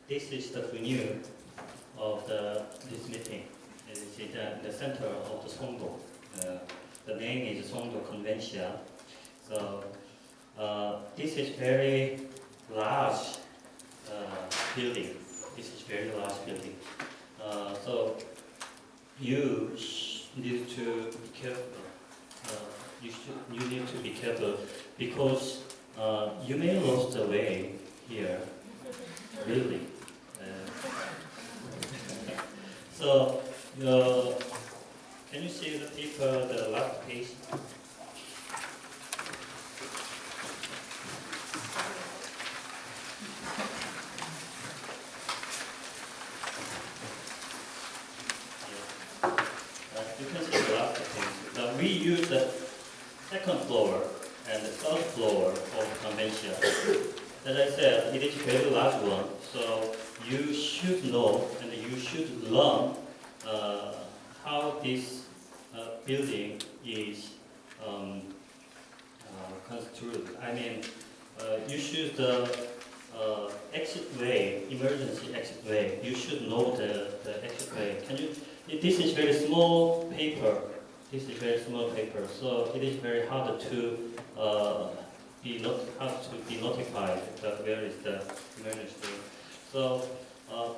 this is the venue of this meeting. It is in the center of the Songdo. The name is Songdo Convention. So this is very large building. This is very large building. So you need to be careful. You need to be careful because you may lose the way here. Really. So can you see the paper, the last page? You can see the last page. We use the second floor and the third floor of the convention. As I said, it is a very large one, so you should know and you should learn how this building is constructed. I mean, you should exit way, emergency exit way. You should know the exit way. Can you? This is very small paper. This is very small paper, so it is very hard to be notified that where is the emergency. So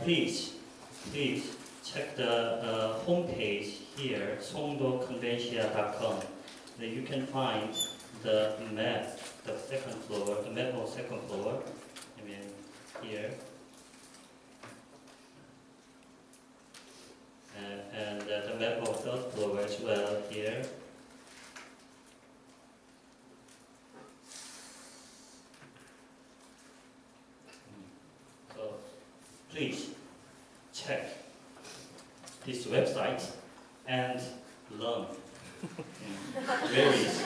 please check the homepage here, songdoconvention.com. You can find the map, the second floor, the map of second floor. I mean here. And the map of third floor as well here. So please check this website and learn where is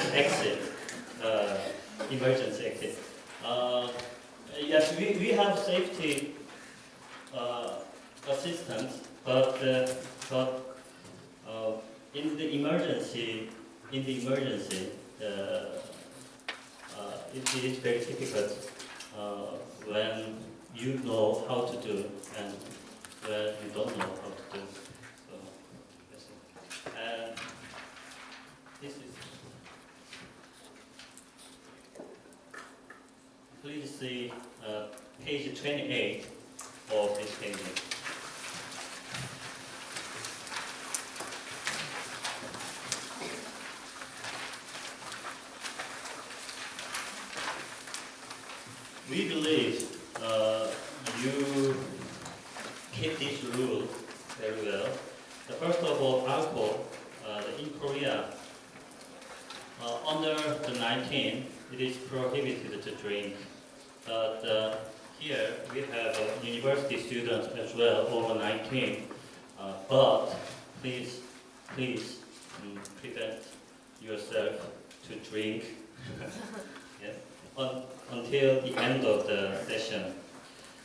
the exit, emergency exit. Yes, we have safety assistance. But in the emergency, it is very difficult when you know how to do and when you don't know how to do. So, that's it. And this is. Please see page 28 of this painting. We believe you keep this rule very well. First of all, alcohol. In Korea, under the 19, it is prohibited to drink. But here we have university students as well, over 19. But please prevent yourself to drink. Yes. Until the end of the session.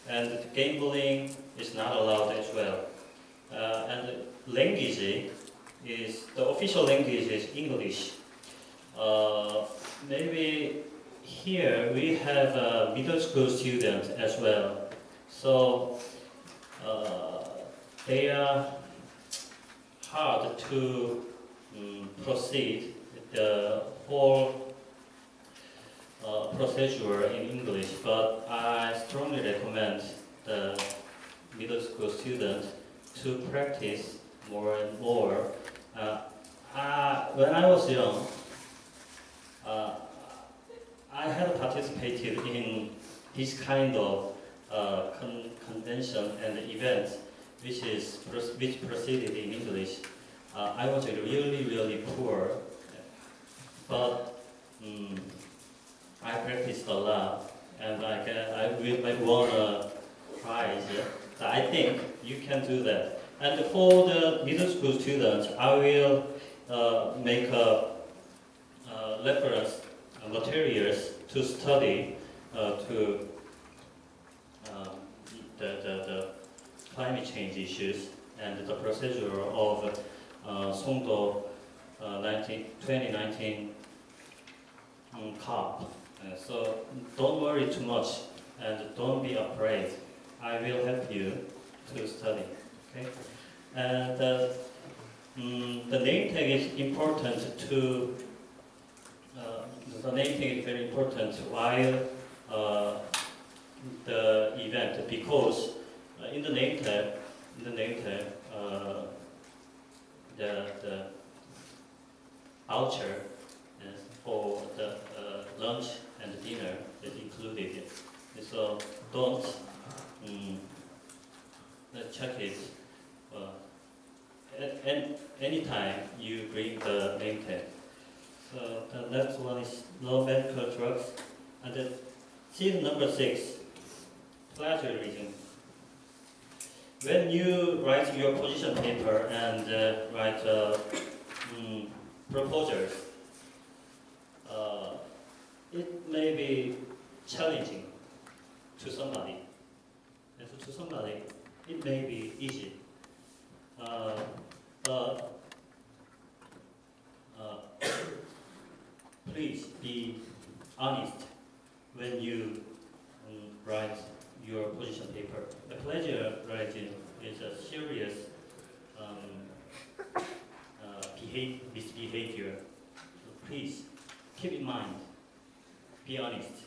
And gambling is not allowed as well. And language is, the official language is English. Maybe here we have middle school students as well. So they are hard to proceed with the whole procedure in English, but I strongly recommend the middle school students to practice more and more. When I was young, I had participated in this kind of convention and events, which proceeded in English. I was really poor, but I practiced a lot, and I won a prize. So I think you can do that. And for the middle school students, I will make a reference materials to study to the climate change issues and the procedure of Songdo 2019 COP. So don't worry too much and don't be afraid. I will help you to study. Okay, and the name tag is important to. The name tag is very important while the event because in the name tag, the voucher for the lunch and dinner is included. So don't check it at any time you bring the name tag. So the next one is no medical drugs. And then scene number 6, plagiarism. When you write your position paper and write proposals, it may be challenging to somebody. And to somebody, it may be easy. But please be honest when you write your position paper. The plagiarism is a serious misbehavior. So please keep in mind, be honest.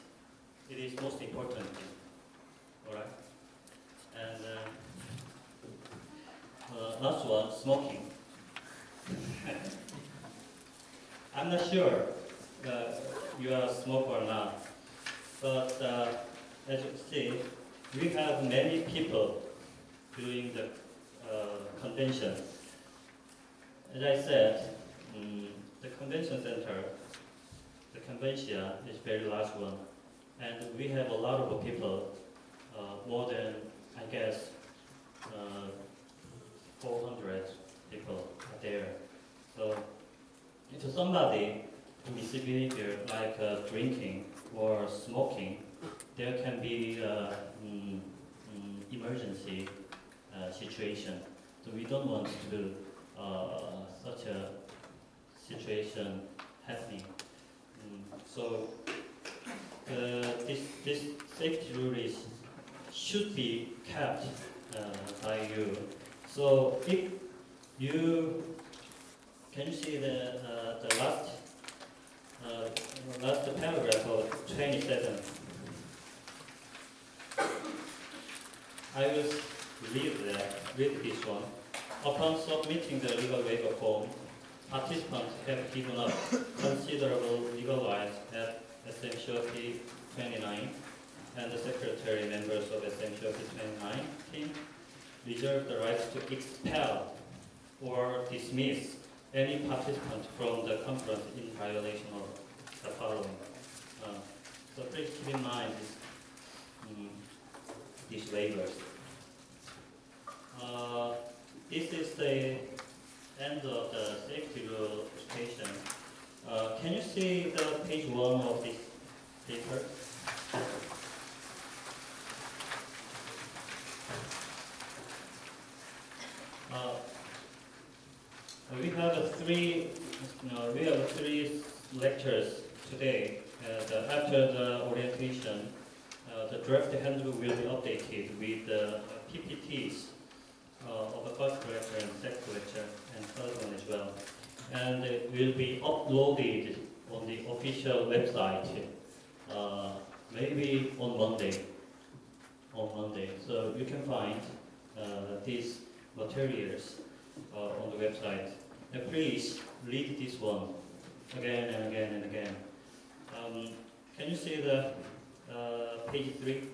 It is most important thing. All right. And last one, smoking. I'm not sure you are a smoker or not, but as you see, we have many people during the convention. As I said, the convention center, the convention is a very large one, and we have a lot of people, more than, I guess, 400 people are there. So if somebody misbehavior like drinking or smoking, there can be emergency situation. So we don't want to such a situation happening. So this safety rule should be kept by you. So if you can you see the last paragraph of 27. I will read this one. Upon submitting the legal waiver form, participants have given up considerable legal rights at SMCOP 29, and the secretary members of SMCOP 29 team reserve the right to expel or dismiss any participant from the conference in violation of the following. So please keep in mind these waivers. This is the end of the safety rule explanation. Can you see the page 1 of this paper? We have three lectures today. After the orientation, the draft handbook will be updated with the PPTs of the first lecture and second lecture and third one as well. And it will be uploaded on the official website maybe on Monday. So you can find these materials on the website. Now please read this one again and again and again. Can you see the page 3?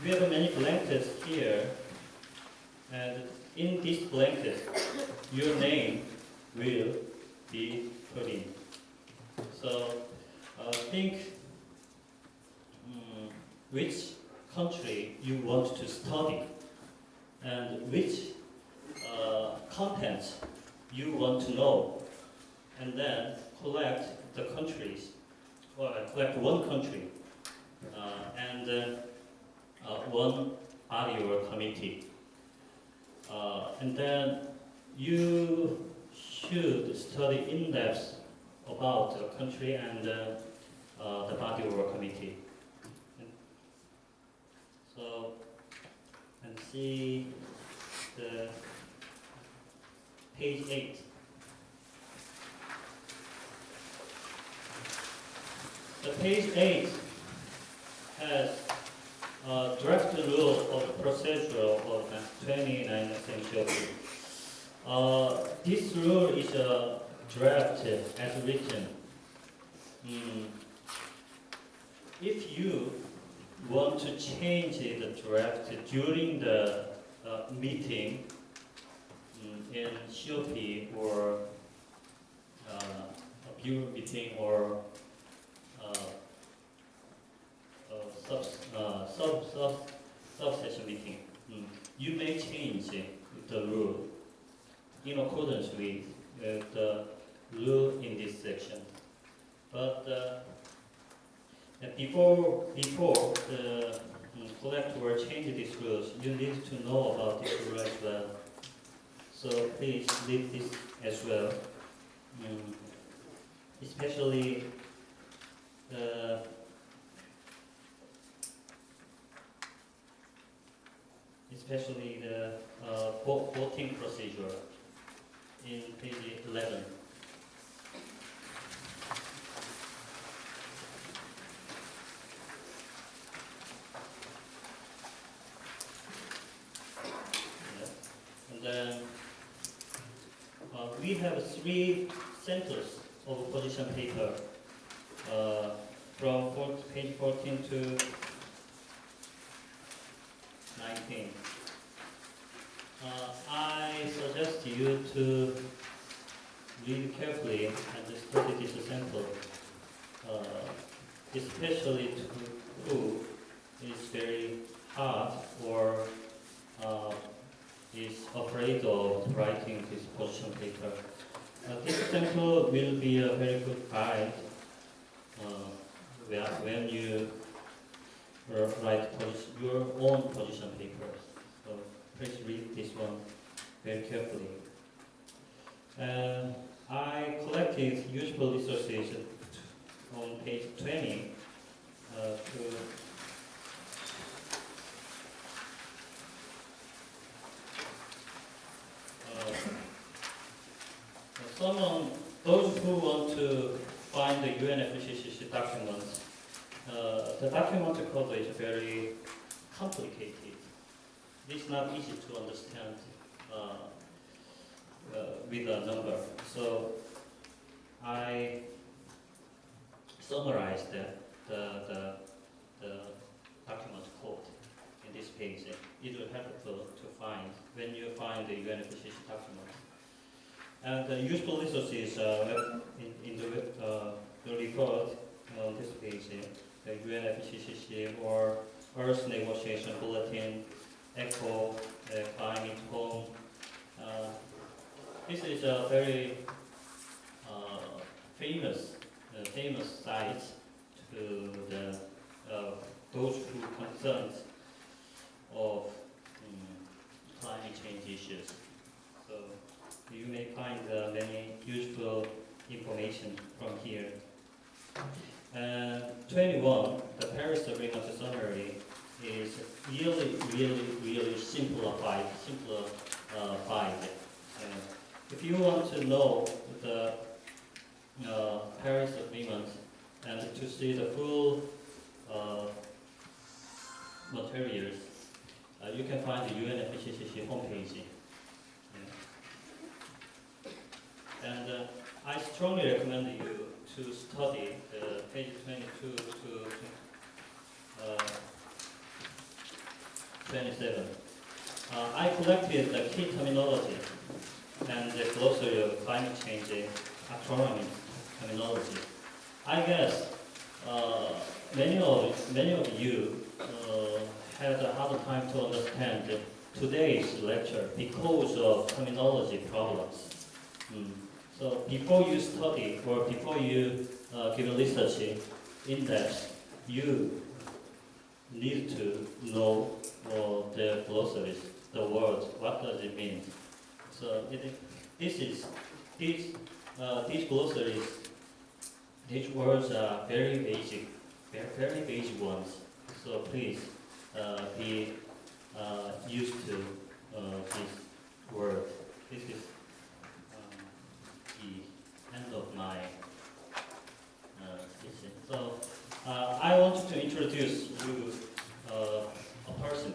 We have many blankets here, and in this blanket, your name will be put in. So think which country you want to study and which contents you want to know, and then collect the countries, or collect one country and one body or committee. And then you should study in depth about the country and the body or committee. So, and see the page 8. The page 8 has a draft rule of procedure of 29 SMCOP. This rule is a draft as written. If you want to change the draft during the meeting in COP or a bureau meeting or sub-session meeting, you may change the rule in accordance with the rule in this section. But before the collector change these rules, you need to know about this rule as well. So please read this as well, especially the voting procedure in page 11. And then we have 3 samples of position paper from page 14 to 19. I suggest you to read carefully and study this sample, especially to who is very hard or is afraid of writing this position paper. This sample will be a very good guide when you write your own position papers. So please read this one very carefully. I collected useful resources on page 20 those who want to find the UNFCCC documents, the document code is very complicated. It's not easy to understand with a number. So I summarized the document code in this page. It will help to find when you find the UNFCCC document. And the useful resources in the report on this page, the UNFCCC or Earth Negotiation Bulletin, ECHO, Climate Home. This is a very famous site to the those who concerned of climate change issues. So you may find many useful information from here. 21, the Paris Agreement summary is really simplified. If you want to know the Paris Agreement and to see the full materials, you can find the UNFCCC homepage. And I strongly recommend you to study page 22 to 27. I collected the key terminology and the glossary of climate change astronomy terminology. I guess many of you had a hard time to understand today's lecture because of terminology problems. So before you study or before you give research in depth, you need to know the glossaries, the words. What does it mean? So these glossaries these words are very basic, very basic ones. So please be used to this word. This is the end of my teaching. So I want to introduce you a person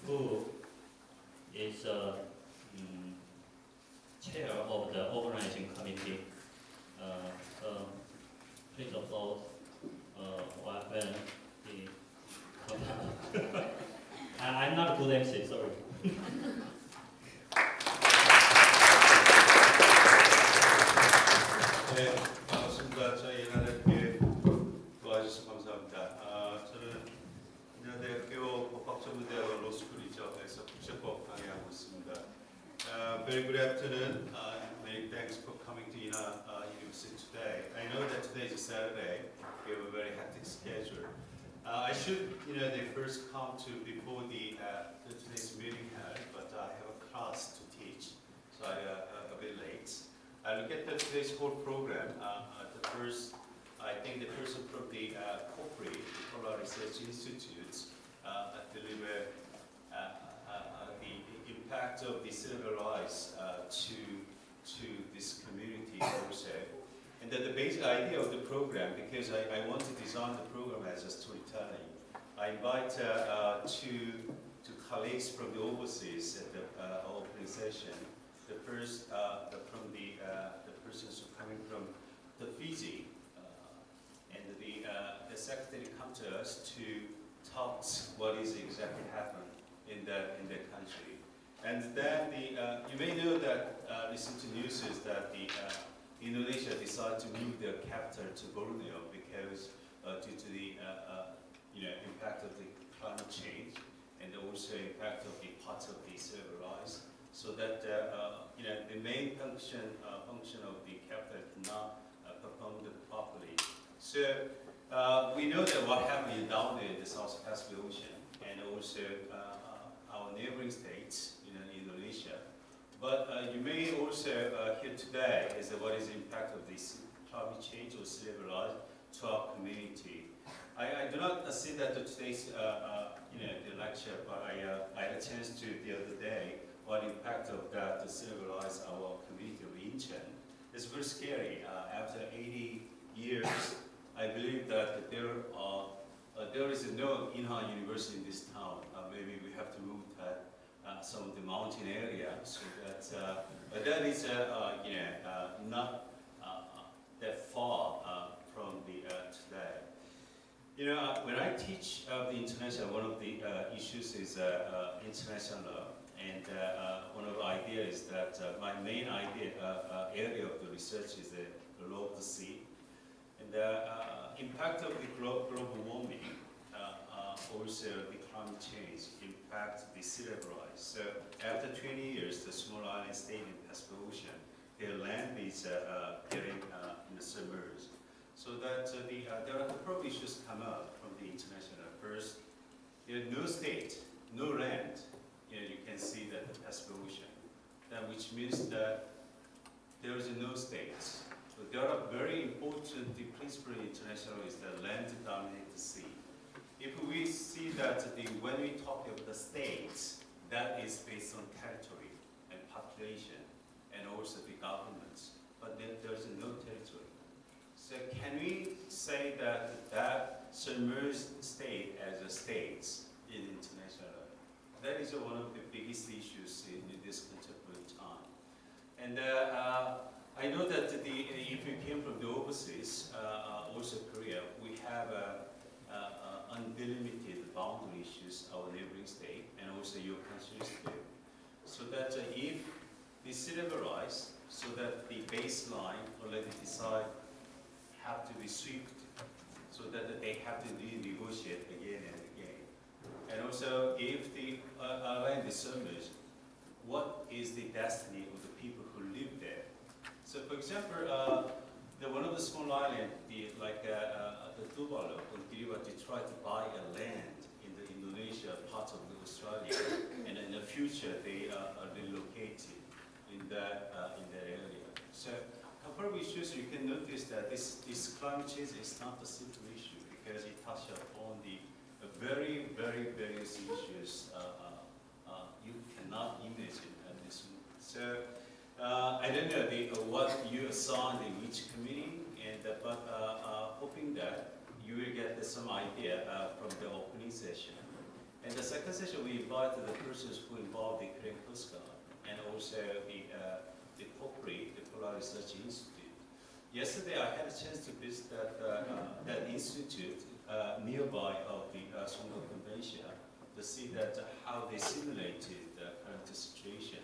who is chair of the organizing committee. So please applaud when he comes out. I'm not a good MC, sorry. 네, 반갑습니다. 저희 인하대학교에 도와주셔서 감사합니다. 저는 인하대학교 법학전문대학원 로스쿨이죠. 그래서 국제법 강의하고 있습니다. Very good afternoon. Many thanks for coming to Inha University today. I know that today is a Saturday. We have a very hectic schedule. I should, they first come to before the today's meeting held, but I have a class to teach, so I a bit late. I look at today's whole program. The first, I think the person from the COPRI, the Polar Research Institute, deliver the impact of the cerebral eyes to this community also. And then the basic idea of the program, because I want to design the program as a storytelling, I invite two colleagues from the overseas at the opening session. The first, from the persons who are coming from the Fiji, and the secretary come to us to talk what is exactly happened in that country. And then you may know that listen to news is that Indonesia decided to move their capital to Borneo because due to the impact of the climate change and also impact of the parts of the cerebral eyes. So that the main function of the capital cannot perform properly. So we know that what happened down there in the South Pacific Ocean and also our neighboring states, Indonesia. But you may also hear today is what is the impact of this climate change or cerebral eyes to our community. I do not see that today's the lecture, but I had a chance to the other day. What impact of that cerebralize our community of Incheon. It's very scary. After 80 years, I believe that there is no Inha University in this town. Maybe we have to move to some of the mountain area, so that that is not that far from the today. When I teach the international, one of the issues is international law. And one of the ideas is that my main area of the research is the law of the sea. And the impact of the global warming, also the climate change, impact the cerebral eyes. So after 20 years, the small island state in the Pacific Ocean, their land is getting submerged. So that there are a couple of issues come up from the international. First, there is no state, no land. You can see that the Pacific Ocean, which means that there is no states. So there are very important, the principle international is that land dominates the sea. If we see that when we talk about the states, that is based on territory and population and also the governments, but then there's no territory. So can we say that that submerged state as a states in international? That is one of the biggest issues in this contemporary time. And I know that if you came from the overseas, also Korea, we have unlimited boundary issues, our neighboring state, and also your country's state. So that if the cerebralized, so that the baseline already decide have to be swept, so that they have to renegotiate again and again. And also, if the land is submerged, what is the destiny of the people who live there? So, for example, one of the small islands, like the Tuvalu or Kiribati, try to buy a land in the Indonesia part of Australia, and in the future they are relocated in that area. So, a couple of issues you can notice that this climate change is not a simple issue because it touches upon the very various issues you cannot imagine at this moment. So I don't know what you assigned in each committee, but hoping that you will get some idea from the opening session. And the second session, we invited the persons who involved the Korean Coast Guard and also the POCRI, the Polar Research Institute. Yesterday, I had a chance to visit that institute nearby of the Seokwoo Convention to see how they simulated the current situation.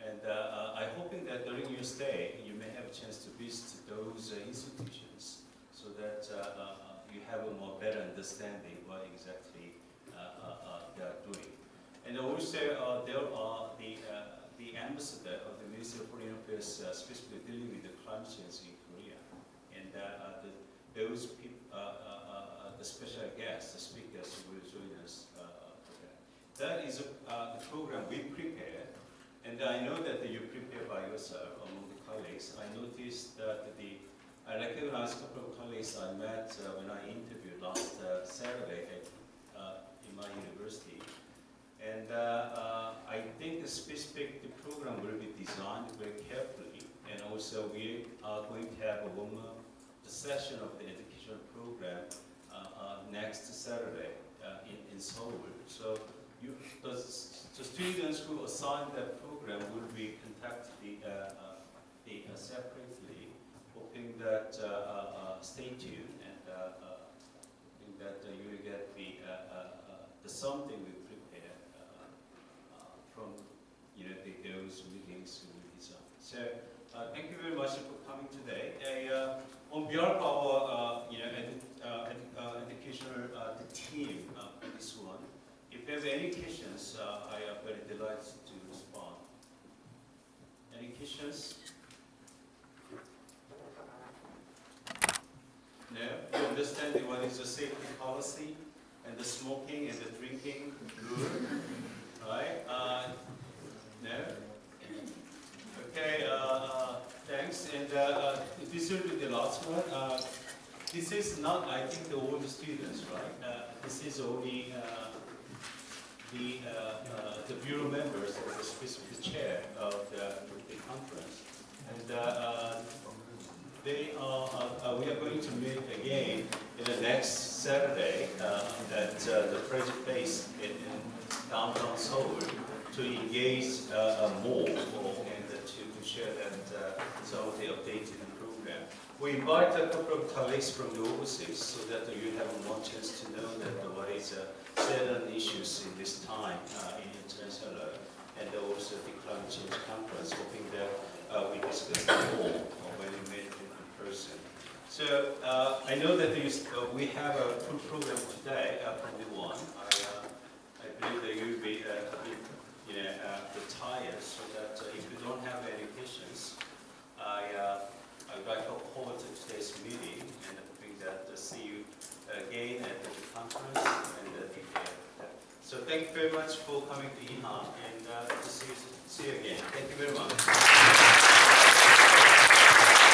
And I'm hoping that during your stay, you may have a chance to visit those institutions so that you have a more better understanding what exactly they are doing. And also, there are the ambassador of the Ministry of Foreign Affairs specifically dealing with the climate change in Korea. And those people, the special guests, the speakers who will join us for that. That is the program we prepared. And I know that you prepare by yourself among the colleagues. I noticed that I recognized a couple of colleagues I met when I interviewed last Saturday in my university. And I think the program will be designed very carefully. And also we are going to have one more session of the educational program next Saturday in Seoul. So the students who assign that program will be contacted separately, hoping that stay tuned and hoping that you will get the something we prepare from those meetings we design. So thank you very much for coming today. On behalf of our educational team for this one. If there's any questions, I am very delighted to respond. Any questions? No? You understand what is the safety policy and the smoking and the drinking rule? Right? No? Okay, thanks. And this will be the last one. This is not, I think, the old students, right? This is only the bureau members of the specific chair of the conference. And we are going to meet again in the next Saturday at the project base in downtown Seoul to engage more and to share some of the updated program. We invite a couple of colleagues from the overseas so that you have more chance to know what is certain issues in this time in international and also the climate change conference, hoping that we discuss more when we meet in person. So I know that we have a full program today from the one. I believe that you will be a bit tired, so that if you don't have any questions, I would like to hold today's meeting and hoping that see you again at the conference and so thank you very much for coming to Inha and see you again. Thank you very much.